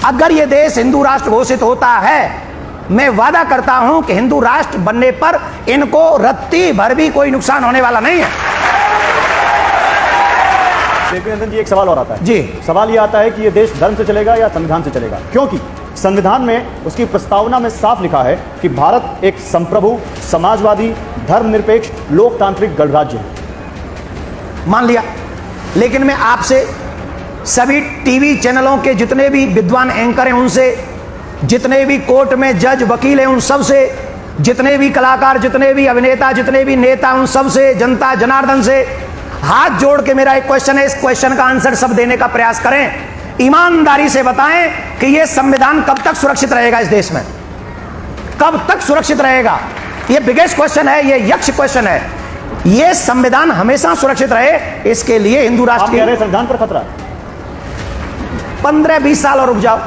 अगर ये देश हिंदू राष्ट्र घोषित होता है, मैं वादा करता हूं कि हिंदू राष्ट्र बनने पर इनको रत्ती भर भी कोई नुकसान होने वाला नहीं है। नंदन जी, एक सवाल और आता है जी। सवाल ये आता है कि ये देश धर्म से चलेगा या संविधान से चलेगा, क्योंकि संविधान में उसकी प्रस्तावना में साफ लिखा है कि भारत एक संप्रभु, समाजवादी, धर्मनिरपेक्ष, लोकतांत्रिक गणराज्य है। मान लिया, लेकिन मैं आपसे सभी टीवी चैनलों के जितने भी विद्वान एंकर हैं उनसे, जितने भी कोर्ट में जज वकील हैं उन सब से, जितने भी कलाकार, जितने भी अभिनेता, जितने भी नेता, उन सब से, जनता जनार्दन से हाथ जोड़ के मेरा एक क्वेश्चन है, इस क्वेश्चन का आंसर सब देने का प्रयास करें। ईमानदारी से बताएं कि यह संविधान कब तक सुरक्षित रहेगा इस देश में, कब तक सुरक्षित रहेगा? यह बिगेस्ट क्वेश्चन है, यह यक्ष क्वेश्चन है। यह संविधान हमेशा सुरक्षित रहे, इसके लिए हिंदू राष्ट्र की संविधान पर खतरा है। 15-20 साल और रुक जाओ।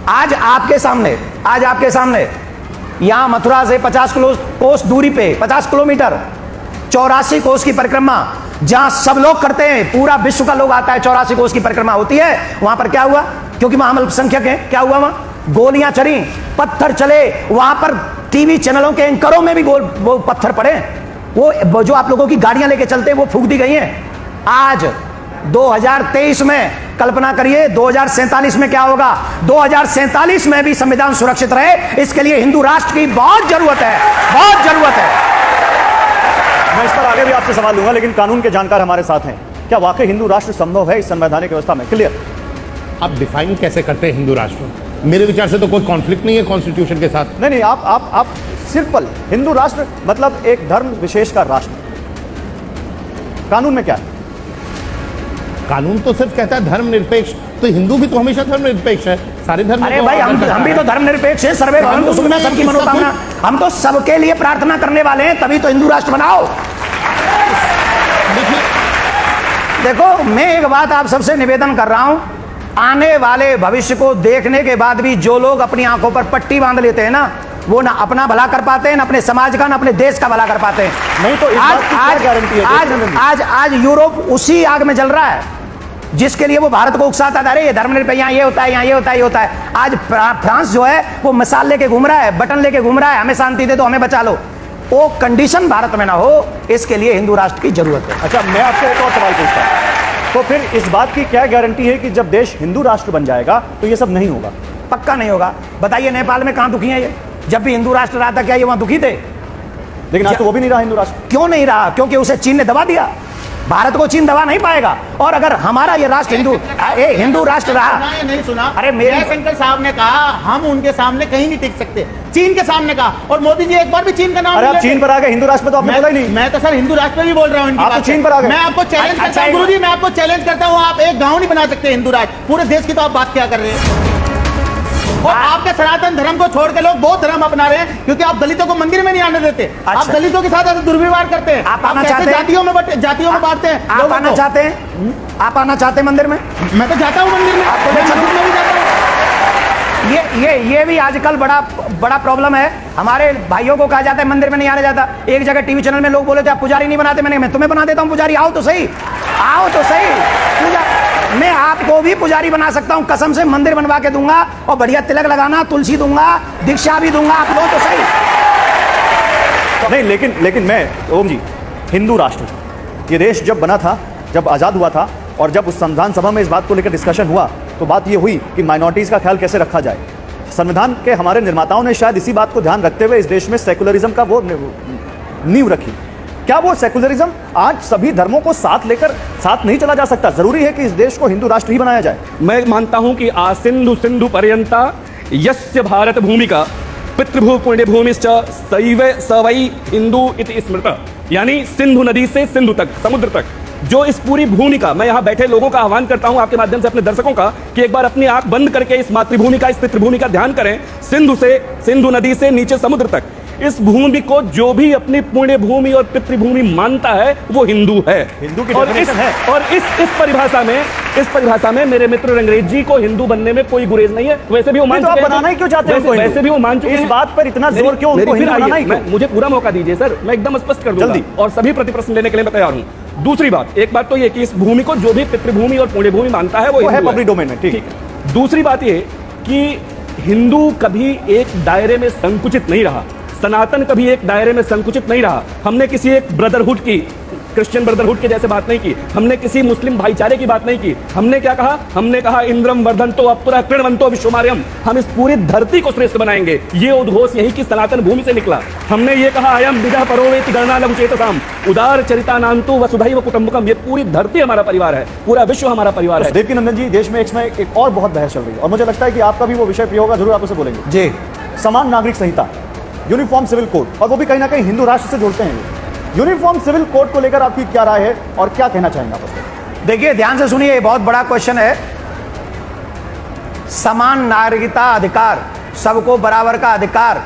आज आपके सामने यहां मथुरा से 50 कोस दूरी पे, 50 किलोमीटर 84 कोस की परिक्रमा, जहां सब लोग करते हैं, पूरा विश्व का लोग आता है, 84 कोस की परिक्रमा होती है। वहां पर क्या हुआ? क्योंकि वहां हम अल्पसंख्यक हैं, क्या हुआ? वहां गोलियां चली, पत्थर चले, वहां पर टीवी चैनलों के एंकरों में भी वो पत्थर पड़े, वो जो आप लोगों की गाड़ियां लेके चलते हैं वो फूंक दी गई हैं। आज 2023 में कल्पना करिए 2047 में क्या होगा। 2047 में भी संविधान सुरक्षित रहे, इसके लिए हिंदू राष्ट्र की बहुत जरूरत है, बहुत जरूरत है। मैं इस पर आगे भी आपसे सवाल लूंगा, लेकिन कानून के जानकार हमारे साथ हैं। क्या वाकई हिंदू राष्ट्र संभव है इस संवैधानिक व्यवस्था में? क्लियर। आप डिफाइन कैसे करते हैं हिंदू राष्ट्र? मेरे विचार से तो कोई कॉन्फ्लिक्ट नहीं है कॉन्स्टिट्यूशन के साथ। नहीं, आप सिंपल हिंदू राष्ट्र मतलब एक धर्म विशेष का राष्ट्र। कानून में क्या है? कानून तो सिर्फ कहता है धर्मनिरपेक्ष, तो हिंदू भी तो हमेशा धर्मनिरपेक्ष है, सारे धर्म। अरे भाई, हम भी तो धर्मनिरपेक्ष हैं, सर्वे भवन्तु सुखिनः, सबकी मनोकामना, हम तो सबके लिए प्रार्थना करने वाले हैं, तभी तो हिंदू राष्ट्र बनाओ। देखो, मैं एक बात आप सबसे निवेदन कर रहा हूं, आने वाले भविष्य को देखने के बाद भी जो लोग अपनी आंखों पर पट्टी बांध लेते हैं ना, वो ना अपना भला कर पाते हैं, ना अपने समाज का, ना अपने देश का भला कर पाते हैं। नहीं तो आज यूरोप उसी आग में जल रहा है जिसके लिए वो भारत को उकसाता था। अरे ये धर्मनिरपेक्ष, यहाँ ये होता है, यहाँ ये होता है, ये होता है। आज फ्रांस जो है वो मिसाल लेके घूम रहा है, बटन लेके घूम रहा है, हमें शांति दे दो, हमें बचा लो। वो कंडीशन भारत में ना हो, इसके लिए हिंदू राष्ट्र की जरूरत है। अच्छा, मैं आपसे एक और सवाल पूछता हूं, तो फिर इस बात की क्या गारंटी है कि जब देश हिंदू राष्ट्र बन जाएगा तो ये सब नहीं होगा? पक्का नहीं होगा। बताइए नेपाल में कहां दुखी है ये? जब भी हिंदू राष्ट्र रहा था क्या ये वहां दुखी थे? लेकिन आज तो वो भी नहीं रहा हिंदू राष्ट्र। क्यों नहीं रहा? क्योंकि उसे चीन ने दबा दिया। भारत को चीन दबा नहीं पाएगा। और अगर हमारा ये राष्ट्र हिंदू राष्ट्र रहा, ये नहीं सुना? अरे मेरे जयशंकर साहब ने कहा हम उनके सामने कहीं नहीं टिक सकते, चीन के सामने कहा, और मोदी जी एक बार भी चीन का नाम। अरे आप चीन पर आ गए, हिंदू राष्ट्र पर तो आपने बोला ही नहीं। मैं तो सर हिंदू राष्ट्र पर भी बोल रहा हूँ। आप तो चीन पर आ गए। मैं आपको चैलेंज करता हूँ गुरुजी, मैं आपको चैलेंज करता हूँ, आप एक गाँव नहीं बना सकते हिंदू राष्ट्र, पूरे देश की तो आप बात क्या कर रहे हैं? और आपके सनातन धर्म को छोड़ के लोग बौद्ध धर्म अपना रहे हैं, क्योंकि आप दलितों को मंदिर में नहीं आने देते। आप दलितों के साथ ऐसे दुर्व्यवहार करते हैं, आप आना चाहते हैं? जातियों में बांटते हैं। आप आना चाहते हैं? आप आना चाहते हैं मंदिर में? मैं तो जाता हूँ मंदिर में, आपको मैं मंदिर में भी जाता हूँ। ये भी आजकल बड़ा प्रॉब्लम है। हमारे भाइयों को कहा जाता है मंदिर में नहीं आने जाता। एक जगह टीवी चैनल में लोग बोले थे आप पुजारी नहीं बनाते, मैं तुम्हें बना देता हूं पुजारी, आओ तो सही, आओ तो सही। पूजा मैं आपको भी पुजारी बना सकता हूं, कसम से मंदिर बनवा के दूंगा और बढ़िया तिलक लगाना, तुलसी दूंगा, दीक्षा भी दूंगा, आप लो तो सही। नहीं, लेकिन मैं ओम जी, हिंदू राष्ट्र ये देश जब बना था, जब आज़ाद हुआ था, और जब उस संविधान सभा में इस बात को लेकर डिस्कशन हुआ तो बात ये हुई कि माइनॉरिटीज़ का ख्याल कैसे रखा जाए। संविधान के हमारे निर्माताओं ने शायद इसी बात को ध्यान रखते हुए इस देश में सेकुलरिज्म का वो नींव रखी। क्या वो सेकुलरिज्म आज सभी धर्मों को साथ लेकर साथ नहीं चला जा सकता? जरूरी है कि इस देश को हिंदू राष्ट्र ही बनाया जाए? मैं मानता हूं कि आसिंधु सिंधु पर्यंता यस्य भारत भूमिका पितृभू पुण्य भूमिश्च सैव सवै हिंदू इति स्मृत, यानी सिंधु नदी से सिंधु तक, समुद्र तक जो इस पूरी भूमि का, मैं यहां बैठे लोगों का आह्वान करता हूं आपके माध्यम से अपने दर्शकों का कि एक बार अपनी आंख बंद करके इस मातृभूमि का, इस पितृभूमि का ध्यान करें। सिंधु नदी से नीचे समुद्र तक इस भूमि को जो भी अपनी पुण्य भूमि और पितृभूमि मानता है वो हिंदू है। हिंदू की और इस परिभाषा में मेरे मित्र रंगरेज जी को हिंदू बनने में कोई गुरेज नहीं है। वैसे भी वो मान चुके हैं। बनाना ही क्यों चाहते हैं? वैसे भी वो मान चुके हैं। इस बात पर इतना जोर क्यों? मुझे पूरा मौका दीजिए सर, मैं एकदम स्पष्ट कर दूंगा और सभी प्रतिप्रश्न लेने के लिए मैं तैयार हूं। दूसरी बात, एक बात तो ये कि इस भूमि को जो भी पितृभूमि और पुण्य भूमि मानता है वो है पब्लिक डोमेन में, ठीक है। दूसरी बात ये कि हिंदू कभी एक दायरे में संकुचित नहीं रहा, सनातन कभी एक दायरे में संकुचित नहीं रहा। हमने किसी एक ब्रदरहुड की, क्रिश्चियन ब्रदरहुड के जैसे बात नहीं की, हमने किसी मुस्लिम भाईचारे की बात नहीं की। हमने क्या कहा? हमने कहा इंद्रम वर्धन्तो अपुरा कृण्वन्तो विश्वमार्यम, हम इस पूरी धरती को श्रेष्ठ बनाएंगे। ये उद्घोष यही की सनातन भूमि से निकला। हमने ये कहा अयम विदः परोवेति गणना लघुचेतसाम उदार चरितानांतु वसुधैव कुटुंबकम, ये पूरी धरती हमारा परिवार है, पूरा विश्व हमारा परिवार है। देवकीनंदन जी, देश में इसमें एक और बहुत बहस चल रही है और मुझे लगता है कि आपका भी वो विषय प्रिय होगा, जरूर आप उसे बोलेंगे। जी, समान नागरिक संहिता, यूनिफॉर्म सिविल कोड, और वो भी कहीं ना कहीं हिंदू राष्ट्र से जोड़ते हैं। यूनिफॉर्म सिविल कोड को लेकर आपकी क्या राय है और क्या कहना चाहेंगे आप उसको? देखिए ध्यान से सुनिए, ये बहुत बड़ा क्वेश्चन है। समान नागरिकता अधिकार, सबको बराबर का अधिकार,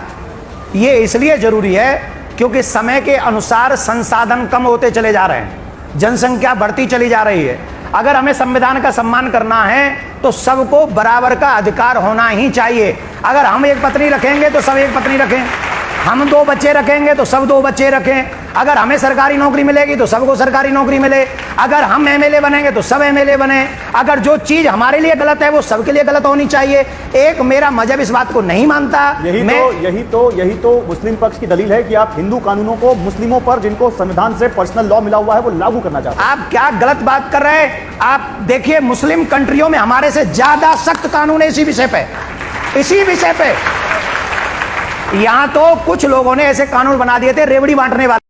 ये इसलिए जरूरी है क्योंकि समय के अनुसार संसाधन कम होते चले जा रहे हैं, जनसंख्या बढ़ती चली जा रही है। अगर हमें संविधान का सम्मान करना है तो सबको बराबर का अधिकार होना ही चाहिए। अगर हम एक पत्नी रखेंगे तो सब एक पत्नी रखें, हम 2 बच्चे रखेंगे तो सब 2 बच्चे रखें, अगर हमें सरकारी नौकरी मिलेगी तो सबको सरकारी नौकरी मिले, अगर हम एमएलए बनेंगे तो सब एमएलए बने। अगर जो चीज हमारे लिए गलत है वो सबके लिए गलत होनी चाहिए। एक मेरा मजहब इस बात को नहीं मानता। यही तो मुस्लिम पक्ष की दलील है कि आप हिंदू कानूनों को मुस्लिमों पर, जिनको संविधान से पर्सनल लॉ मिला हुआ है, वो लागू करना चाहते हैं। आप क्या गलत बात कर रहे हैं? आप देखिए मुस्लिम कंट्रियों में हमारे से ज्यादा सख्त कानून है इसी विषय पे। यहां तो कुछ लोगों ने ऐसे कानून बना दिए थे रेवड़ी बांटने वाले।